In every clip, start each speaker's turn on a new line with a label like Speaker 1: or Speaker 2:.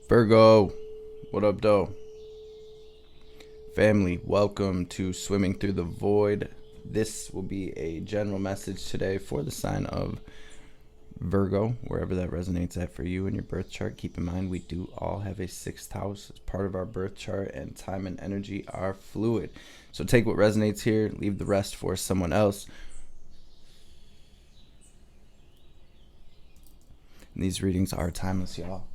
Speaker 1: Virgo, what up, though? Family, welcome to Swimming Through the Void. This will be a general message today for the sign of Virgo, wherever that resonates at for you in your birth chart. Keep in mind, we do all have a sixth house as part of our birth chart, and time and energy are fluid. So take what resonates here, leave the rest for someone else. And these readings are timeless, y'all.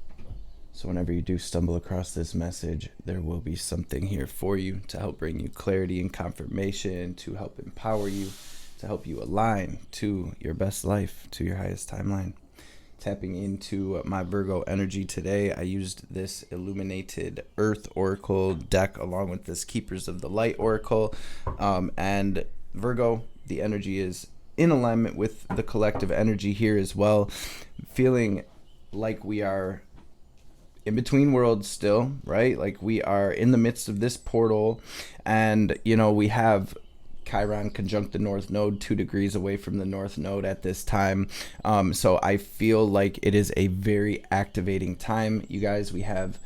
Speaker 1: So whenever you do stumble across this message, there will be something here for you to help bring you clarity and confirmation, to help empower you, to help you align to your best life, to your highest timeline. Tapping into my Virgo energy today, I used this Illuminated Earth Oracle deck along with this Keepers of the Light Oracle. And Virgo, the energy is in alignment with the collective energy here as well. Feeling like we are in between worlds still, right? Like we are in the midst of this portal, and we have Chiron conjunct the North Node 2 degrees away from the North Node at this time. So I feel like it is a very activating time. You guys, we have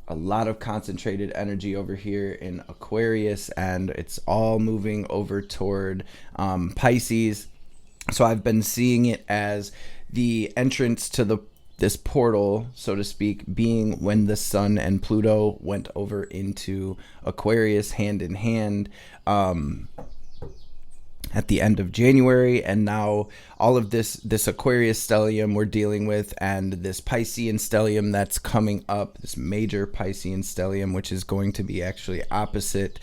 Speaker 1: a lot of concentrated energy over here in Aquarius, and it's all moving over toward Pisces. So I've been seeing it as the entrance to this portal, so to speak, being when the Sun and Pluto went over into Aquarius hand in hand at the end of January. And now all of this Aquarius stellium we're dealing with, and this Piscean stellium that's coming up, this major Piscean stellium, which is going to be actually opposite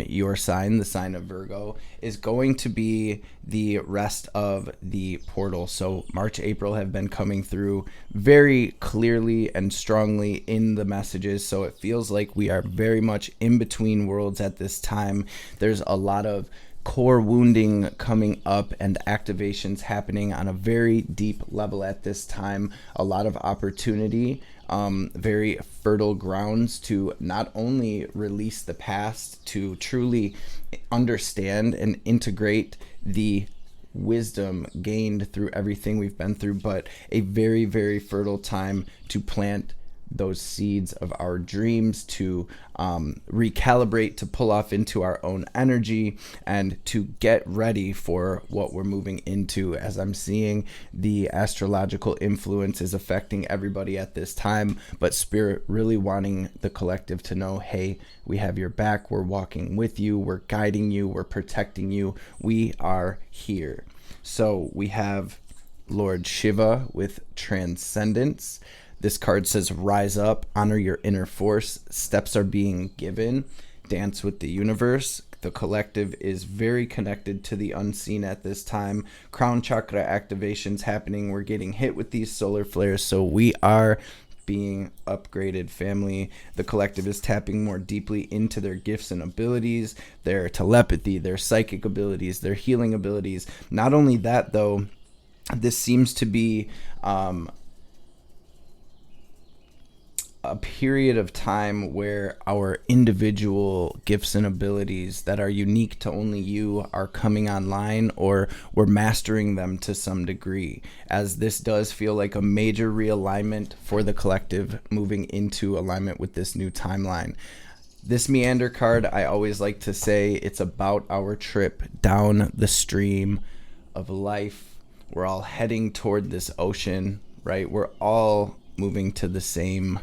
Speaker 1: your sign, the sign of Virgo, is going to be the rest of the portal. So March, April have been coming through very clearly and strongly in the messages. So it feels like we are very much in between worlds at this time. There's a lot of core wounding coming up and activations happening on a very deep level at this time. A lot of opportunity, very fertile grounds to not only release the past, to truly understand and integrate the wisdom gained through everything we've been through, but a very, very fertile time to plant those seeds of our dreams, to recalibrate, to pull off into our own energy, and to get ready for what we're moving into. As I'm seeing, the astrological influence is affecting everybody at this time, but Spirit really wanting the collective to know, hey, we have your back, we're walking with you, we're guiding you, we're protecting you, we are here. So we have Lord Shiva with Transcendence. This card says, rise up, honor your inner force, steps are being given, dance with the universe. The collective is very connected to the unseen at this time. Crown chakra activations happening. We're getting hit with these solar flares, so we are being upgraded, family. The collective is tapping more deeply into their gifts and abilities, their telepathy, their psychic abilities, their healing abilities. Not only that, though, this seems to be a period of time where our individual gifts and abilities that are unique to only you are coming online, or we're mastering them to some degree, as this does feel like a major realignment for the collective moving into alignment with this new timeline. This meander card, I always like to say, it's about our trip down the stream of life. We're all heading toward this ocean, right? We're all moving to the same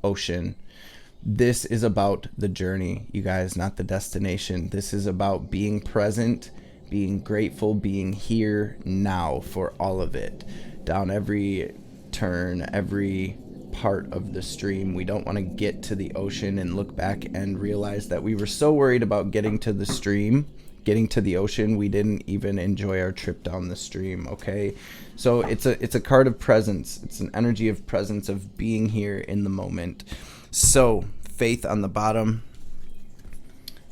Speaker 1: ocean. This is about the journey, you guys, not the destination. This is about being present, being grateful, being here now for all of it. Down every turn, every part of the stream. We don't want to get to the ocean and look back and realize that we were so worried about getting to the stream, getting to the ocean, we didn't even enjoy our trip down the stream. Okay, so it's a card of presence. It's an energy of presence, of being here in the moment. So faith on the bottom,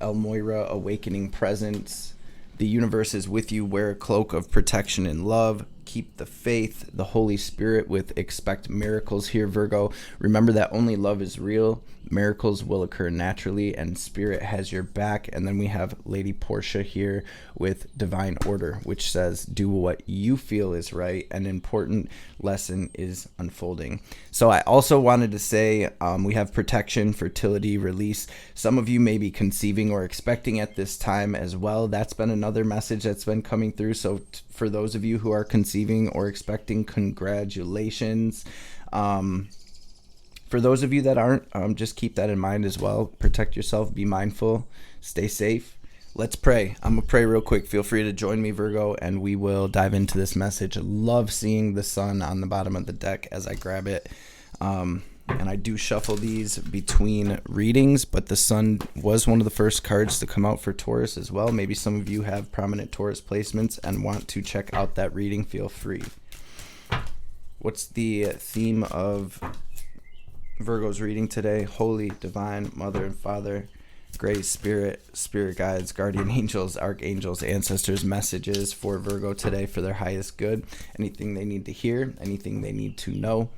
Speaker 1: El Moira, awakening presence. The universe is with you. Wear a cloak of protection and love. keep the faith, the Holy Spirit with expect miracles here, Virgo. Remember that only love is real. Miracles will occur naturally, and Spirit has your back. And then we have Lady Portia here with divine order, which says do what you feel is right. An important lesson is unfolding. So I also wanted to say we have protection, fertility, release. Some of you may be conceiving or expecting at this time as well. That's been another message that's been coming through. So for those of you who are conceiving or expecting, congratulations. For those of you that aren't, just keep that in mind as well. Protect yourself, be mindful, stay safe. Let's pray. I'm going to pray real quick. Feel free to join me, Virgo, and we will dive into this message. Love seeing the sun on the bottom of the deck as I grab it. And I do shuffle these between readings, but the sun was one of the first cards to come out for Taurus as well. Maybe some of you have prominent Taurus placements and want to check out that reading. Feel free. What's the theme of Virgo's reading today? Holy, divine, mother and father, grace, spirit, spirit guides, guardian angels, archangels, ancestors, messages for Virgo today for their highest good. Anything they need to hear, anything they need to know,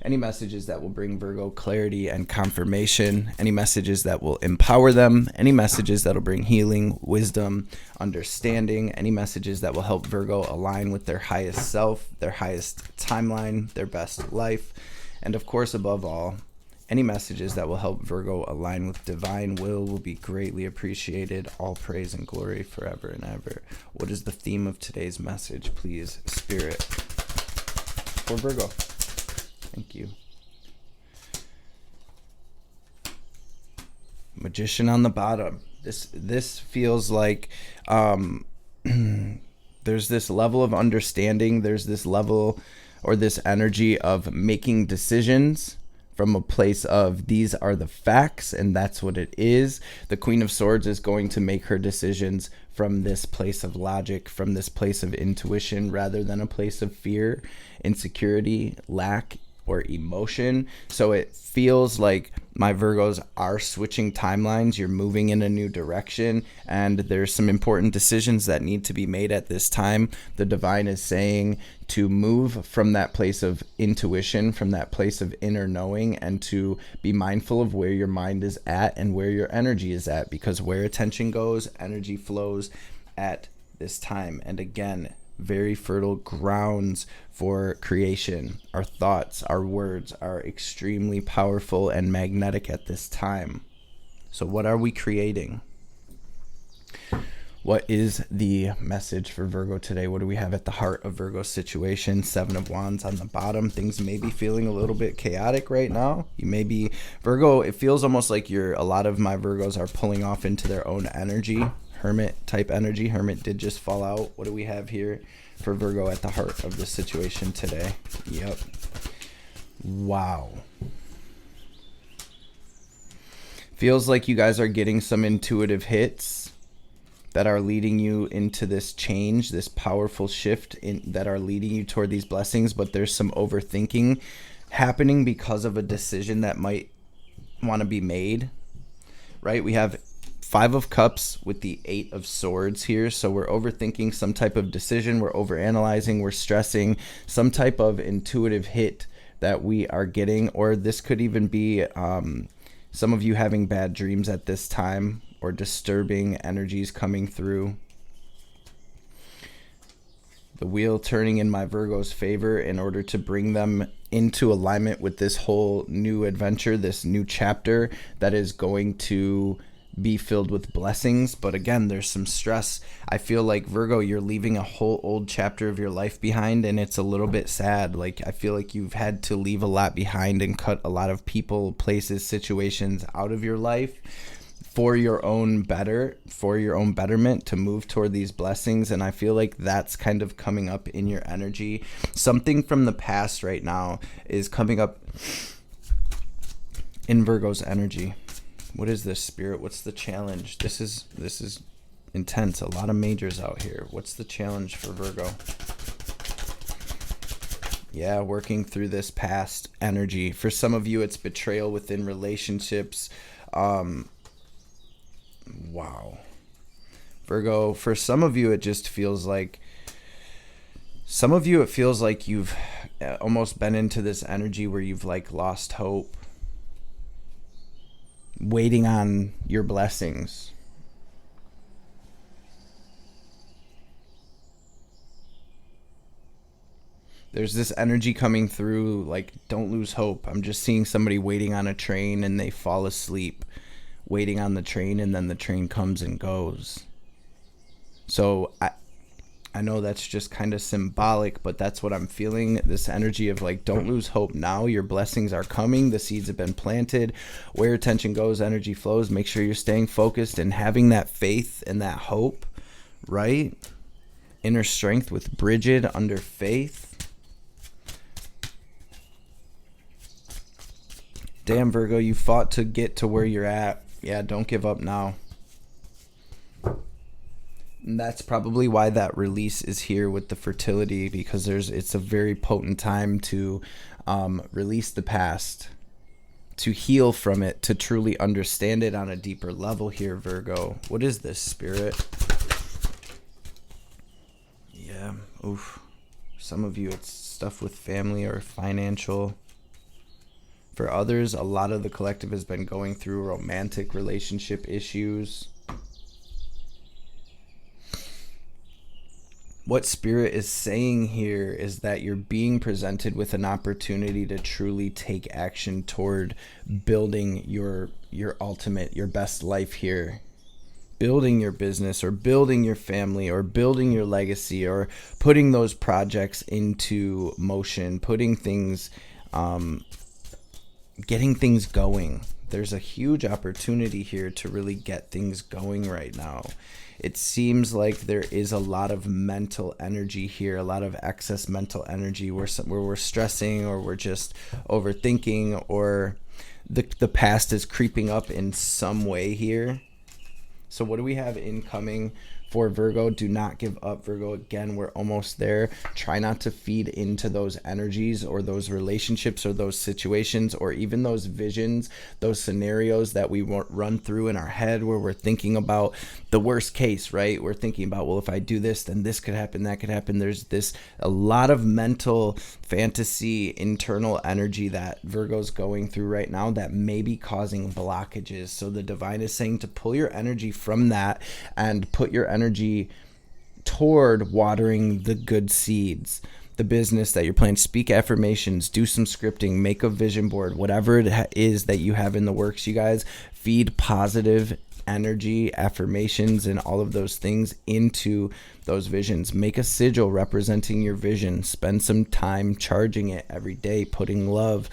Speaker 1: any messages that will bring Virgo clarity and confirmation, any messages that will empower them, any messages that will bring healing, wisdom, understanding, any messages that will help Virgo align with their highest self, their highest timeline, their best life, and of course, above all, any messages that will help Virgo align with divine will be greatly appreciated. All praise and glory forever and ever. What is the theme of today's message, please, Spirit? For Virgo. Thank you. Magician on the bottom. This feels like there's this level of understanding. There's this level or this energy of making decisions from a place of these are the facts and that's what it is. The Queen of Swords is going to make her decisions from this place of logic, from this place of intuition, rather than a place of fear, insecurity, lack, or emotion. So it feels like my Virgos are switching timelines. You're moving in a new direction, and there's some important decisions that need to be made at this time. The divine is saying to move from that place of intuition, from that place of inner knowing, and to be mindful of where your mind is at and where your energy is at, because where attention goes, energy flows at this time. And again, very fertile grounds for creation. Our thoughts, our words are extremely powerful and magnetic at this time. So what are we creating? What is the message for Virgo today? What do we have at the heart of Virgo's situation? Seven of Wands on the bottom. Things may be feeling a little bit chaotic right now. You may be, Virgo, it feels almost like a lot of my Virgos are pulling off into their own energy. Hermit type energy. Hermit did just fall out. What do we have here for Virgo at the heart of the situation today? Yep. Wow. Feels like you guys are getting some intuitive hits that are leading you into this change, this powerful shift that are leading you toward these blessings, but there's some overthinking happening because of a decision that might want to be made, right? We have Five of Cups with the Eight of Swords here. So we're overthinking some type of decision. We're overanalyzing. We're stressing some type of intuitive hit that we are getting. Or this could even be some of you having bad dreams at this time or disturbing energies coming through. The wheel turning in my Virgo's favor in order to bring them into alignment with this whole new adventure, this new chapter that is going to be filled with blessings. But again, there's some stress. I feel like, Virgo, you're leaving a whole old chapter of your life behind, and it's a little bit sad. Like, I feel like you've had to leave a lot behind and cut a lot of people, places, situations out of your life for your own betterment to move toward these blessings. And I feel like that's kind of coming up in your energy. Something from the past right now is coming up in Virgo's energy. What is this, Spirit? What's the challenge? This is intense. A lot of majors out here. What's the challenge for Virgo? Yeah, working through this past energy. For some of you, it's betrayal within relationships. Wow. Virgo, for some of you, it just feels like Some of you, it feels like you've almost been into this energy where you've like lost hope, waiting on your blessings. There's this energy coming through, like, don't lose hope. I'm just seeing somebody waiting on a train and they fall asleep, waiting on the train, and then the train comes and goes. So I know that's just kind of symbolic, but that's what I'm feeling. This energy of like, don't lose hope now. Your blessings are coming. The seeds have been planted. Where attention goes, energy flows. Make sure you're staying focused and having that faith and that hope, right? Inner strength with Bridget under faith. Damn, Virgo, you fought to get to where you're at. Yeah, don't give up now. And that's probably why that release is here with the fertility, because it's a very potent time to release the past, to heal from it, to truly understand it on a deeper level here, Virgo. What is this, Spirit? Yeah, oof. Some of you, it's stuff with family or financial. For others, a lot of the collective has been going through romantic relationship issues. What Spirit is saying here is that you're being presented with an opportunity to truly take action toward building your ultimate, your best life here. Building your business or building your family or building your legacy or putting those projects into motion, putting things, getting things going. There's a huge opportunity here to really get things going right now. It seems like there is a lot of mental energy here, a lot of excess mental energy where we're stressing or we're just overthinking, or the past is creeping up in some way here. So what do we have incoming for Virgo? Do not give up, Virgo. Again, we're almost there. Try not to feed into those energies or those relationships or those situations or even those visions, those scenarios that we run through in our head where we're thinking about the worst case, right? We're thinking about, well, if I do this, then this could happen, that could happen. There's a lot of mental fantasy, internal energy that Virgo's going through right now that may be causing blockages. So the divine is saying to pull your energy from that and put your energy toward watering the good seeds, the business that you're planning. Speak affirmations, do some scripting, make a vision board, whatever it is that you have in the works, you guys. Feed positive energy, affirmations, and all of those things into those visions. Make a sigil representing your vision. Spend some time charging it every day, putting love,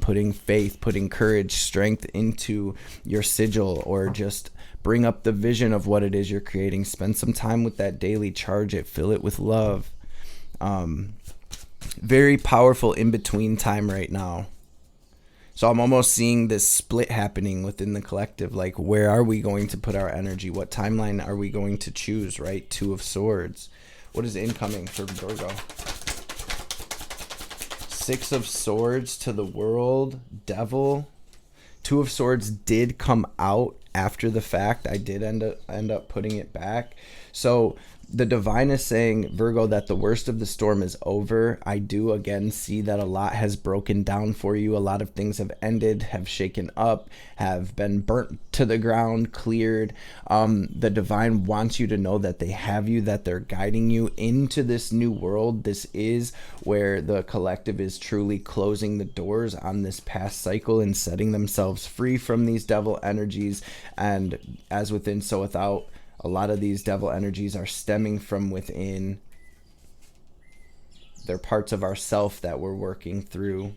Speaker 1: putting faith, putting courage, strength into your sigil, or just bring up the vision of what it is you're creating. Spend some time with that daily. Charge it, fill it with love. Very powerful in-between time right now. So I'm almost seeing this split happening within the collective. Like, where are we going to put our energy? What timeline are we going to choose, right? Two of Swords. What is incoming for Virgo? Six of Swords to the World. Devil. Two of Swords did come out after the fact. I did end up putting it back. So the divine is saying, Virgo, that the worst of the storm is over. I do again see that a lot has broken down for you. A lot of things have ended, have shaken up, have been burnt to the ground, cleared. The divine wants you to know that they have you, that they're guiding you into this new world. This is where the collective is truly closing the doors on this past cycle and setting themselves free from these devil energies. And as within, so without. A lot of these devil energies are stemming from within. They're parts of ourself that we're working through,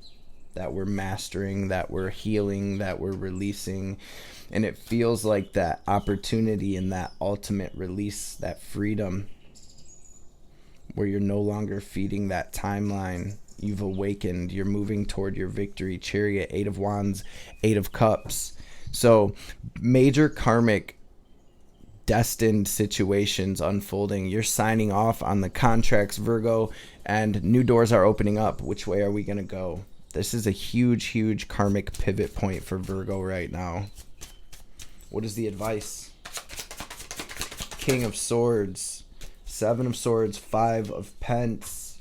Speaker 1: that we're mastering, that we're healing, that we're releasing. And it feels like that opportunity and that ultimate release, that freedom, where you're no longer feeding that timeline. You've awakened. You're moving toward your victory. Chariot, Eight of Wands, Eight of Cups. So major karmic destined situations unfolding. You're signing off on the contracts, Virgo, and new doors are opening up. Which way are we going to go? This is a huge karmic pivot point for Virgo right now. What is the advice? King of Swords, Seven of Swords, Five of Pence.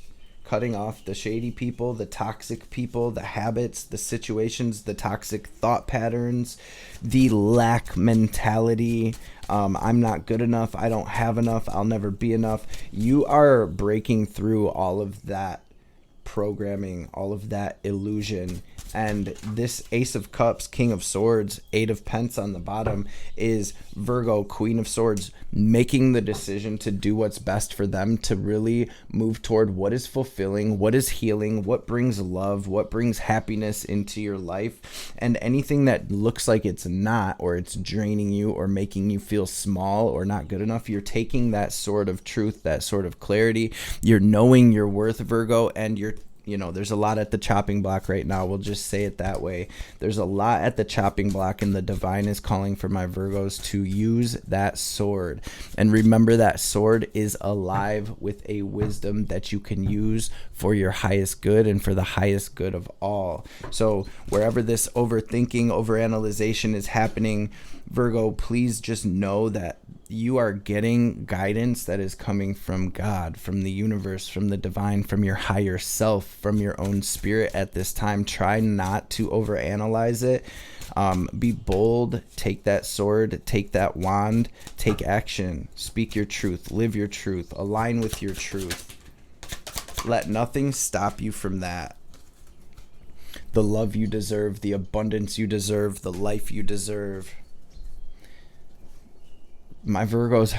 Speaker 1: cutting off the shady people, the toxic people, the habits, the situations, the toxic thought patterns, the lack mentality. I'm not good enough. I don't have enough. I'll never be enough. You are breaking through all of that programming, all of that illusion. And this Ace of Cups, King of Swords, Eight of Pence on the bottom is Virgo, Queen of Swords, making the decision to do what's best for them, to really move toward what is fulfilling, what is healing, what brings love, what brings happiness into your life. And anything that looks like it's not, or it's draining you or making you feel small or not good enough, you're taking that sort of truth, that sort of clarity. You're knowing your worth, Virgo, and there's a lot at the chopping block right now. We'll just say it that way. There's a lot at the chopping block, and the divine is calling for my Virgos to use that sword. And remember, that sword is alive with a wisdom that you can use for your highest good and for the highest good of all. So wherever this overthinking, overanalyzation is happening, Virgo, please just know that you are getting guidance that is coming from God, from the universe, from the divine, from your higher self, from your own spirit at this time. Try not to overanalyze it. Be bold. Take that sword. Take that wand. Take action. Speak your truth. Live your truth. Align with your truth. Let nothing stop you from that. The love you deserve, the abundance you deserve, the life you deserve. My Virgos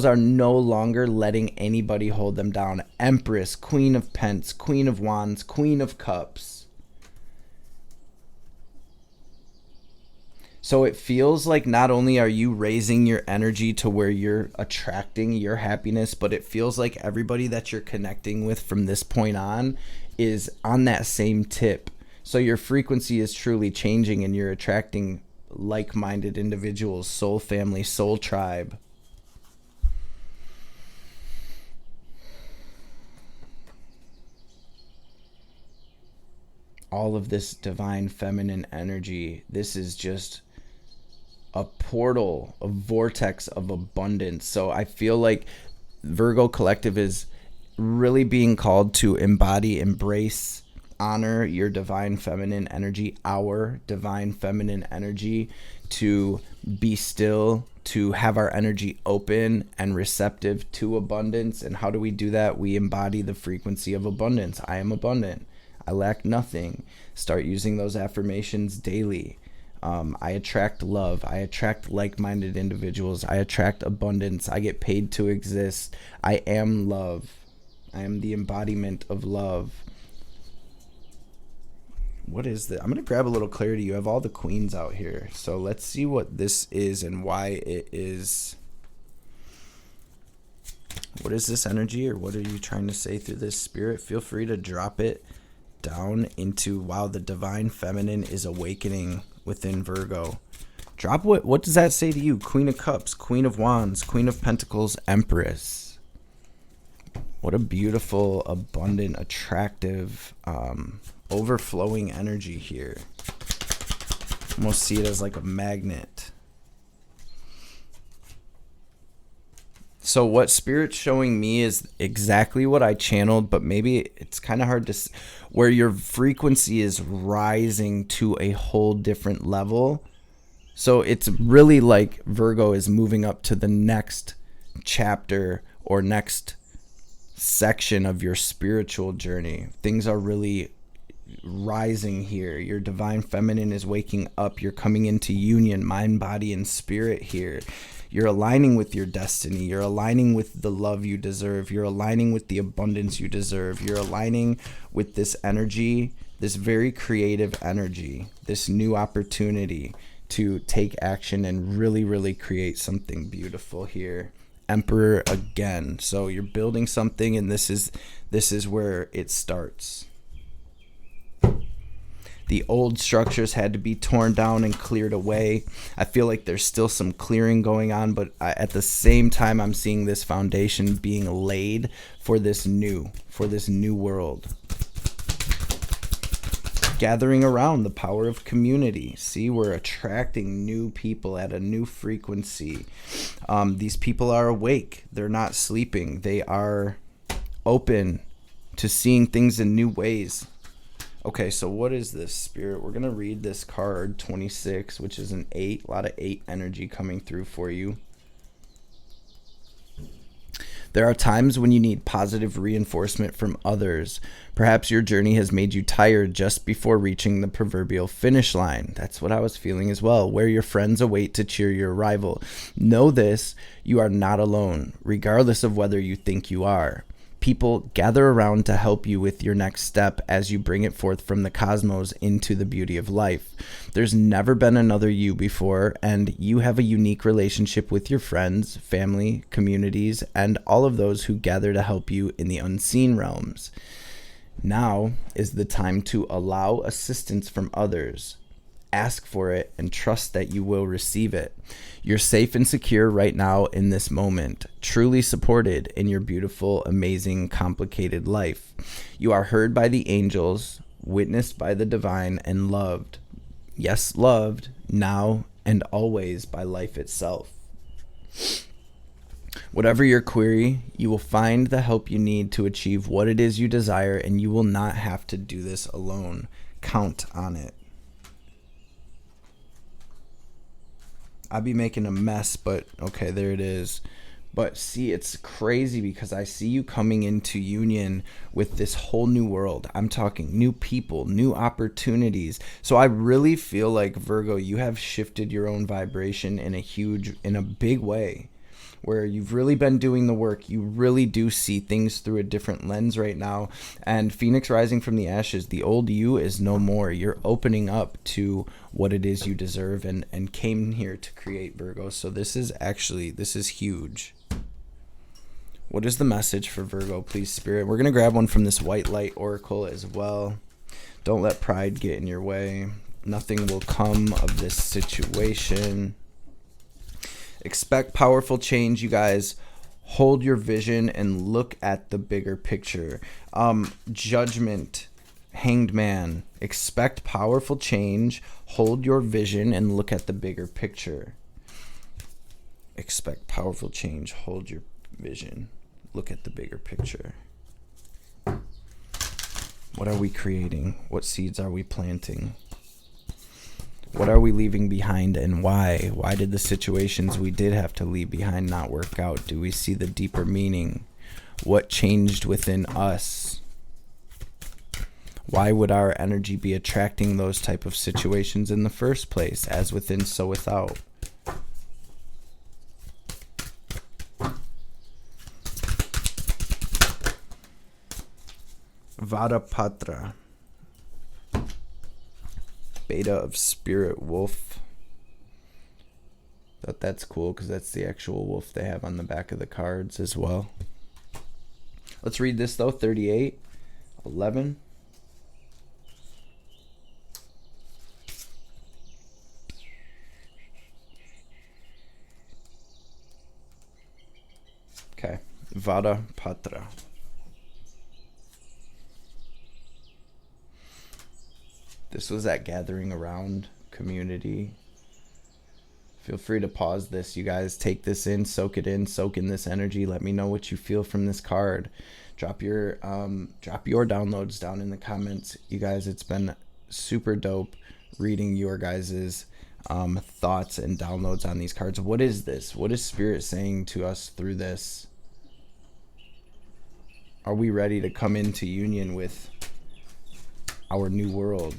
Speaker 1: are no longer letting anybody hold them down. Empress, Queen of Pence, Queen of Wands, Queen of Cups. So it feels like not only are you raising your energy to where you're attracting your happiness, but it feels like everybody that you're connecting with from this point on is on that same tip. So your frequency is truly changing, and you're attracting like-minded individuals, soul family, soul tribe. All of this divine feminine energy, this is just a portal, a vortex of abundance. So I feel like Virgo Collective is really being called to embody, embrace, honor your divine feminine energy, our divine feminine energy, to be still, to have our energy open and receptive to abundance. And how do we do that? We embody the frequency of abundance. I am abundant. I lack nothing. Start using those affirmations daily. I attract love. I attract like-minded individuals. I attract abundance. I get paid to exist. I am love. I am the embodiment of love. What is this? I'm going to grab a little clarity. You have all the queens out here. So let's see what this is and why it is. What is this energy, or what are you trying to say through this, Spirit? Feel free to drop it down into, wow, the divine feminine is awakening within Virgo. Drop what does that say to you? Queen of Cups, Queen of Wands, Queen of Pentacles, Empress. What a beautiful, abundant, attractive, overflowing energy here. Almost see it as like a magnet. So what Spirit's showing me is exactly what I channeled, but maybe it's kind of hard to, where your frequency is rising to a whole different level. So it's really like Virgo is moving up to the next chapter or next section of your spiritual journey. Things are really rising here. Your divine feminine is waking up. You're coming into union, mind, body, and spirit here. You're aligning with your destiny. You're aligning with the love you deserve. You're aligning with the abundance you deserve. You're aligning with this energy, this very creative energy, this new opportunity to take action and really, really create something beautiful here. Emperor again. So you're building something, and this is where it starts. The old structures had to be torn down and cleared away. I feel like there's still some clearing going on, but at the same time, I'm seeing this foundation being laid for this new world. Gathering around the power of community. See, we're attracting new people at a new frequency. These people are awake. They're not sleeping. They are open to seeing things in new ways. Okay, so what is this, Spirit? We're going to read this card, 26, which is an 8. A lot of 8 energy coming through for you. There are times when you need positive reinforcement from others. Perhaps your journey has made you tired just before reaching the proverbial finish line. That's what I was feeling as well, where your friends await to cheer your arrival. Know this, you are not alone, regardless of whether you think you are. People gather around to help you with your next step as you bring it forth from the cosmos into the beauty of life. There's never been another you before, and you have a unique relationship with your friends, family, communities, and all of those who gather to help you in the unseen realms. Now is the time to allow assistance from others. Ask for it and trust that you will receive it. You're safe and secure right now in this moment, truly supported in your beautiful, amazing, complicated life. You are heard by the angels, witnessed by the divine, and loved. Yes, loved, now and always by life itself. Whatever your query, you will find the help you need to achieve what it is you desire, and you will not have to do this alone. Count on it. I'd be making a mess, but okay, there it is. But see, it's crazy because I see you coming into union with this whole new world. I'm talking new people, new opportunities. So I really feel like, Virgo, you have shifted your own vibration in a big way, where you've really been doing the work. You really do see things through a different lens right now. And Phoenix rising from the ashes, the old you is no more. You're opening up to what it is you deserve and came here to create, Virgo. So this is huge. What is the message for Virgo, please, Spirit? We're going to grab one from this white light oracle as well. Don't let pride get in your way. Nothing will come of this situation. Expect powerful change, you guys. Hold your vision and look at the bigger picture. Judgment, Hanged Man. Expect powerful change. Hold your vision and look at the bigger picture. Expect powerful change. Hold your vision. Look at the bigger picture. What are we creating? What seeds are we planting? What are we leaving behind and why? Why did the situations we did have to leave behind not work out? Do we see the deeper meaning? What changed within us? Why would our energy be attracting those type of situations in the first place? As within, so without. Vadapatra. Beta of Spirit Wolf. Thought that's cool because that's the actual wolf they have on the back of the cards as well. Let's read this though. 38, 11. Okay, Vadapatra. This was that gathering around community. Feel free to pause this, you guys. Take this in, soak it in, soak in this energy. Let me know what you feel from this card. Drop your downloads down in the comments, you guys. It's been super dope reading your guys's thoughts and downloads on these cards. What is this? What is Spirit saying to us through this? Are we ready to come into union with our new world?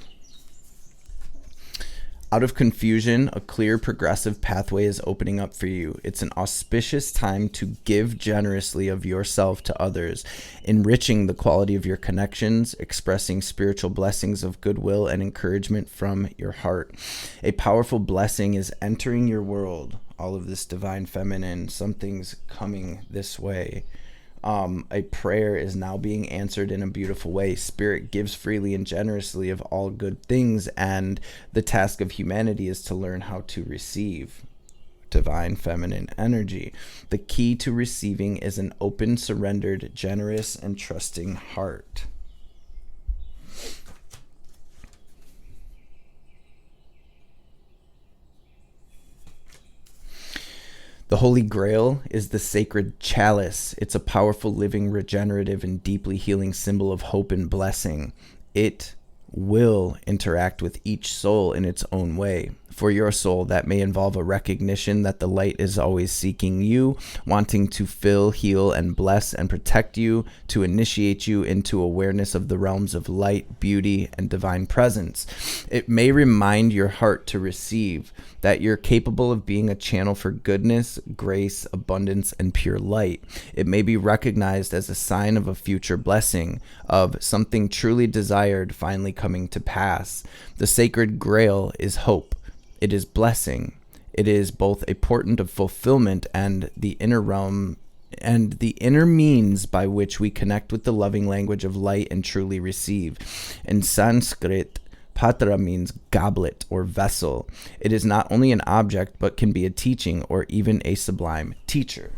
Speaker 1: Out of confusion, a clear progressive pathway is opening up for you. It's an auspicious time to give generously of yourself to others, enriching the quality of your connections, expressing spiritual blessings of goodwill and encouragement from your heart. A powerful blessing is entering your world. All of this divine feminine, something's coming this way. A prayer is now being answered in a beautiful way. Spirit gives freely and generously of all good things, and the task of humanity is to learn how to receive divine feminine energy. The key to receiving is an open, surrendered, generous, and trusting heart. The Holy Grail is the sacred chalice. It's a powerful, living, regenerative, and deeply healing symbol of hope and blessing. It will interact with each soul in its own way. For your soul, that may involve a recognition that the light is always seeking you, wanting to fill, heal, and bless and protect you, to initiate you into awareness of the realms of light, beauty, and divine presence. It may remind your heart to receive, that you're capable of being a channel for goodness, grace, abundance, and pure light. It may be recognized as a sign of a future blessing, of something truly desired finally coming to pass. The sacred grail is hope. It is blessing. It is both a portent of fulfillment and the inner realm and the inner means by which we connect with the loving language of light and truly receive. In Sanskrit, patra means goblet or vessel. It is not only an object, but can be a teaching or even a sublime teacher.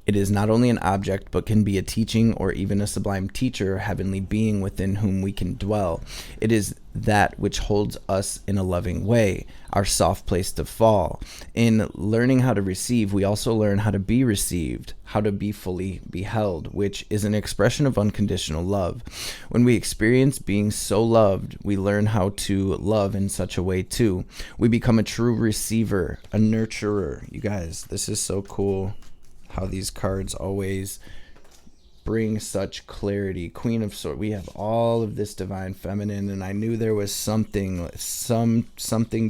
Speaker 1: It is not only an object, but can be a teaching or even a sublime teacher, heavenly being within whom we can dwell. It is that which holds us in a loving way, our soft place to fall. In learning how to receive, we also learn how to be received, how to be fully beheld, which is an expression of unconditional love. When we experience being so loved, we learn how to love in such a way too. We become a true receiver, a nurturer. You guys, this is so cool. How these cards always bring such clarity. Queen of Swords. We have all of this divine feminine, and I knew there was something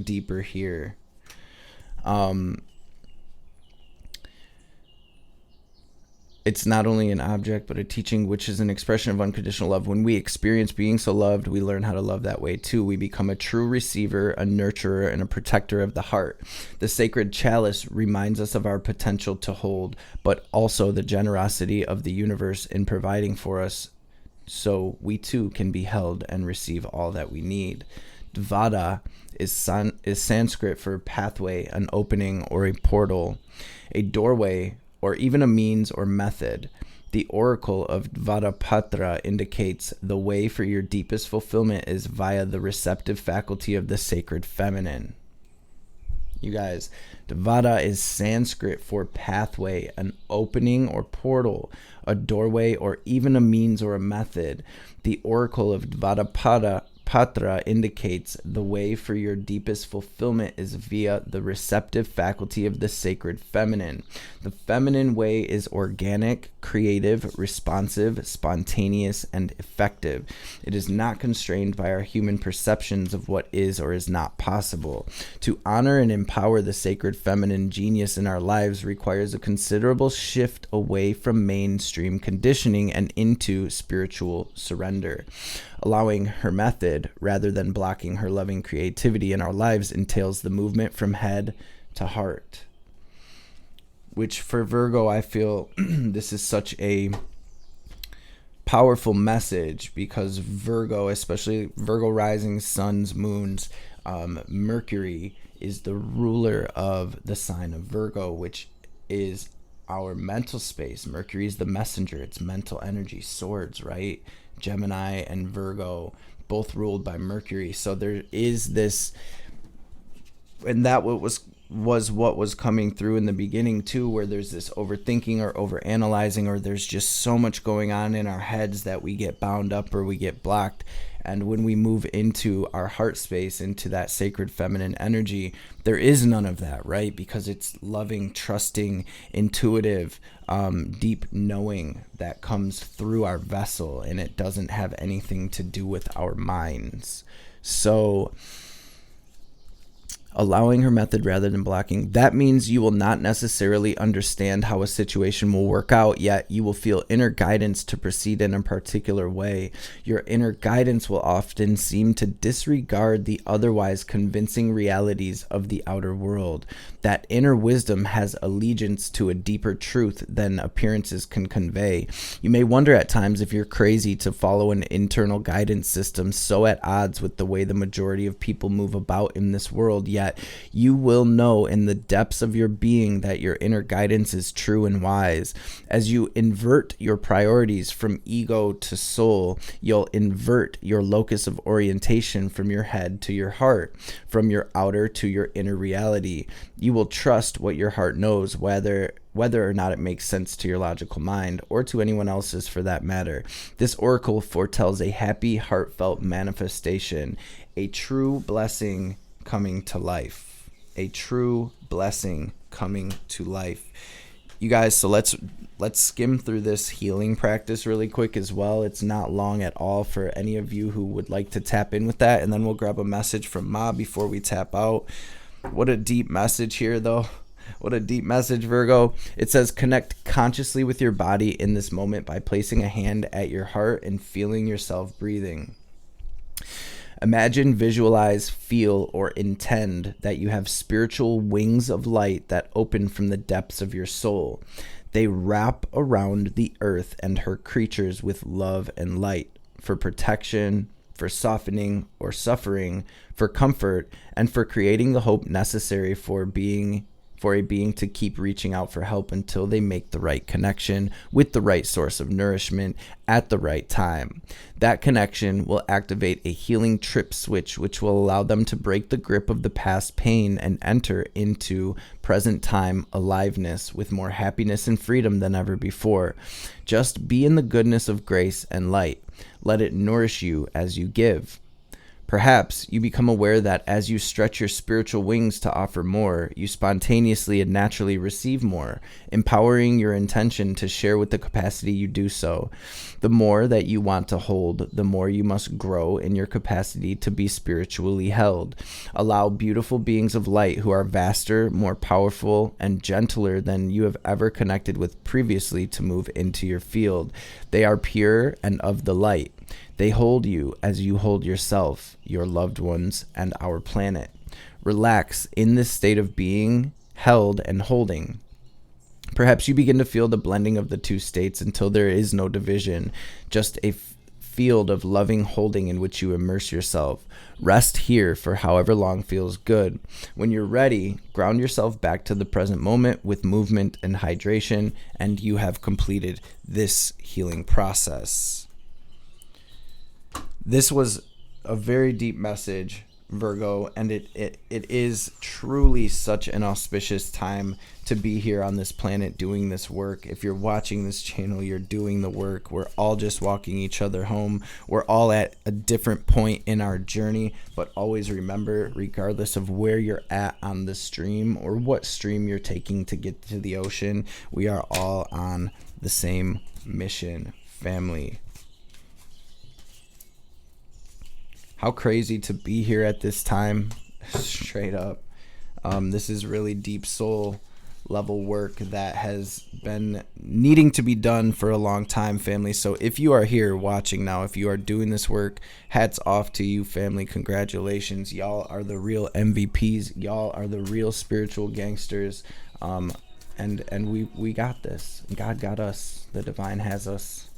Speaker 1: deeper here. It's not only an object, but a teaching, which is an expression of unconditional love. When we experience being so loved, we learn how to love that way too. We become a true receiver, a nurturer, and a protector of the heart. The sacred chalice reminds us of our potential to hold, but also the generosity of the universe in providing for us, so we too can be held and receive all that we need. Dvada is Sanskrit for pathway, an opening or a portal, a doorway, or even a means or method. The oracle of Dvadapatra indicates the way for your deepest fulfillment is via the receptive faculty of the sacred feminine. You guys, Dvada is Sanskrit for pathway, an opening or portal, a doorway, or even a means or a method. The oracle of Dvadapatra indicates the way for your deepest fulfillment is via the receptive faculty of the sacred feminine. The feminine way is organic, creative, responsive, spontaneous, and effective. It is not constrained by our human perceptions of what is or is not possible. To honor and empower the sacred feminine genius in our lives requires a considerable shift away from mainstream conditioning and into spiritual surrender. Allowing her method, rather than blocking her loving creativity in our lives, entails the movement from head to heart. Which for Virgo, I feel this is such a powerful message, because Virgo, especially Virgo rising, suns, moons, Mercury is the ruler of the sign of Virgo, which is our mental space. Mercury is the messenger. It's mental energy, swords, right? Gemini and Virgo, both ruled by Mercury. So there is this, and that was what was coming through in the beginning too, where there's this overthinking or overanalyzing, or there's just so much going on in our heads that we get bound up or we get blocked. And when we move into our heart space, into that sacred feminine energy, there is none of that, right? Because it's loving, trusting, intuitive, deep knowing that comes through our vessel, and it doesn't have anything to do with our minds. So allowing her method rather than blocking, that means you will not necessarily understand how a situation will work out, yet you will feel inner guidance to proceed in a particular way. Your inner guidance will often seem to disregard the otherwise convincing realities of the outer world. That inner wisdom has allegiance to a deeper truth than appearances can convey. You may wonder at times if you're crazy to follow an internal guidance system so at odds with the way the majority of people move about in this world, yet yet, you will know in the depths of your being that your inner guidance is true and wise. As you invert your priorities from ego to soul, you'll invert your locus of orientation from your head to your heart, from your outer to your inner reality. You will trust what your heart knows, whether or not it makes sense to your logical mind, or to anyone else's for that matter. This oracle foretells a happy, heartfelt manifestation, a true blessing coming to life. A true blessing coming to life. You guys, so let's skim through this healing practice really quick as well. It's not long at all for any of you who would like to tap in with that, and then we'll grab a message from Ma before we tap out. What a deep message here, though. What a deep message, Virgo. It says, connect consciously with your body in this moment by placing a hand at your heart and feeling yourself breathing. Imagine, visualize, feel, or intend that you have spiritual wings of light that open from the depths of your soul. They wrap around the earth and her creatures with love and light, for protection, for softening or suffering, for comfort, and for creating the hope necessary for a being to keep reaching out for help until they make the right connection with the right source of nourishment at the right time. That connection will activate a healing trip switch, which will allow them to break the grip of the past pain and enter into present time aliveness with more happiness and freedom than ever before. Just be in the goodness of grace and light. Let it nourish you as you give. Perhaps you become aware that as you stretch your spiritual wings to offer more, you spontaneously and naturally receive more, empowering your intention to share with the capacity you do so. The more that you want to hold, the more you must grow in your capacity to be spiritually held. Allow beautiful beings of light who are vaster, more powerful, and gentler than you have ever connected with previously to move into your field. They are pure and of the light. They hold you as you hold yourself, your loved ones, and our planet. Relax in this state of being held and holding. Perhaps you begin to feel the blending of the two states until there is no division, just a field of loving holding in which you immerse yourself. Rest here for however long feels good. When you're ready, ground yourself back to the present moment with movement and hydration, and you have completed this healing process. This was a very deep message, Virgo, and it is truly such an auspicious time to be here on this planet doing this work. If you're watching this channel, you're doing the work. We're all just walking each other home. We're all at a different point in our journey, but always remember, regardless of where you're at on the stream or what stream you're taking to get to the ocean, we are all on the same mission, family. How crazy to be here at this time, straight up. This is really deep soul level work that has been needing to be done for a long time, family. So if you are here watching now, if you are doing this work, hats off to you, family. Congratulations. Y'all are the real MVPs. Y'all are the real spiritual gangsters. And we got this. God got us. The divine has us.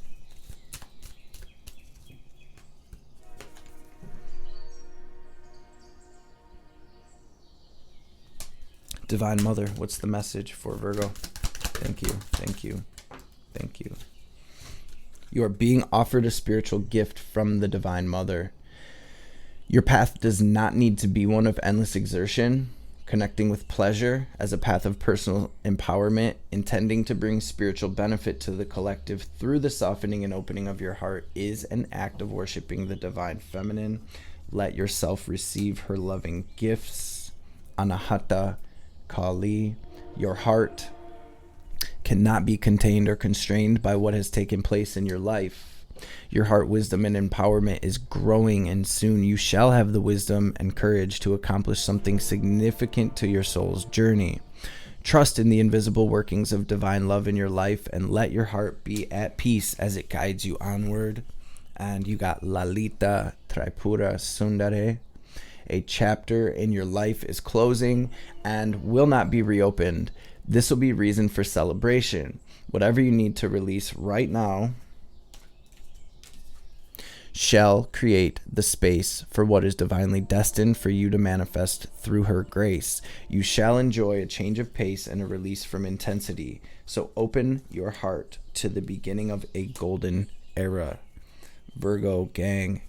Speaker 1: Divine Mother, what's the message for Virgo? Thank you, thank you, thank you. You are being offered a spiritual gift from the Divine Mother. Your path does not need to be one of endless exertion, connecting with pleasure as a path of personal empowerment, intending to bring spiritual benefit to the collective through the softening and opening of your heart is an act of worshiping the Divine Feminine. Let yourself receive her loving gifts. Anahata Kali, your heart cannot be contained or constrained by what has taken place in your life. Your heart wisdom and empowerment is growing, and soon you shall have the wisdom and courage to accomplish something significant to your soul's journey. Trust in the invisible workings of divine love in your life and let your heart be at peace as it guides you onward. And you got Lalita Tripura Sundare. A chapter in your life is closing and will not be reopened. This will be reason for celebration. Whatever you need to release right now, shall create the space for what is divinely destined for you to manifest through her grace. You shall enjoy a change of pace and a release from intensity. So open your heart to the beginning of a golden era. Virgo gang,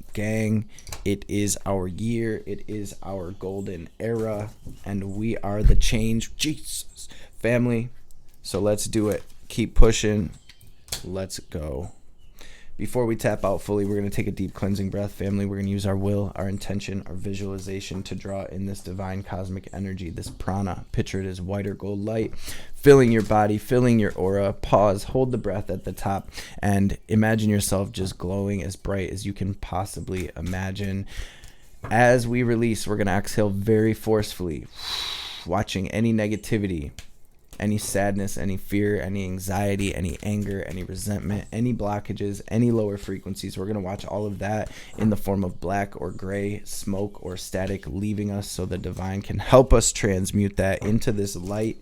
Speaker 1: it is our year. It is our golden era. And we are the change. Jesus. Family. So let's do it. Keep pushing. Let's go. Before we tap out fully, we're going to take a deep cleansing breath. Family, we're going to use our will, our intention, our visualization to draw in this divine cosmic energy, this prana. Picture it as white or gold light, filling your body, filling your aura. Pause, hold the breath at the top, and imagine yourself just glowing as bright as you can possibly imagine. As we release, we're going to exhale very forcefully, watching any negativity, any sadness, any fear, any anxiety, any anger, any resentment, any blockages, any lower frequencies. We're going to watch all of that in the form of black or gray smoke or static leaving us, so the divine can help us transmute that into this light,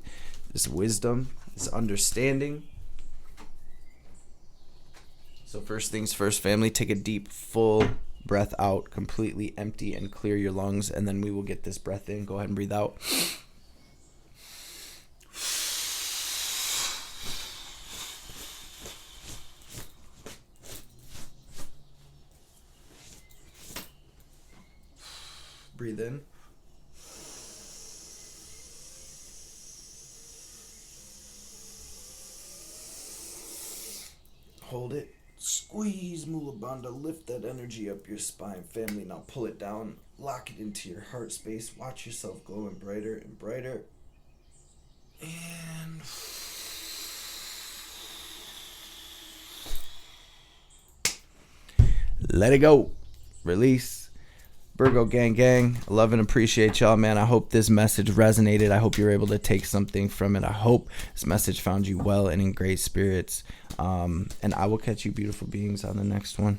Speaker 1: this wisdom, this understanding. So first things first, family, take a deep, full breath out, completely empty and clear your lungs, and then we will get this breath in. Go ahead and breathe out. Breathe in. Hold it. Squeeze Mula Bandha. Lift that energy up your spine. Family, now pull it down. Lock it into your heart space. Watch yourself glowing brighter and brighter. And let it go. Release. Virgo gang, I love and appreciate y'all, man. I hope this message resonated. I hope you're able to take something from it. I hope this message found you well and in great spirits. And I will catch you beautiful beings on the next one.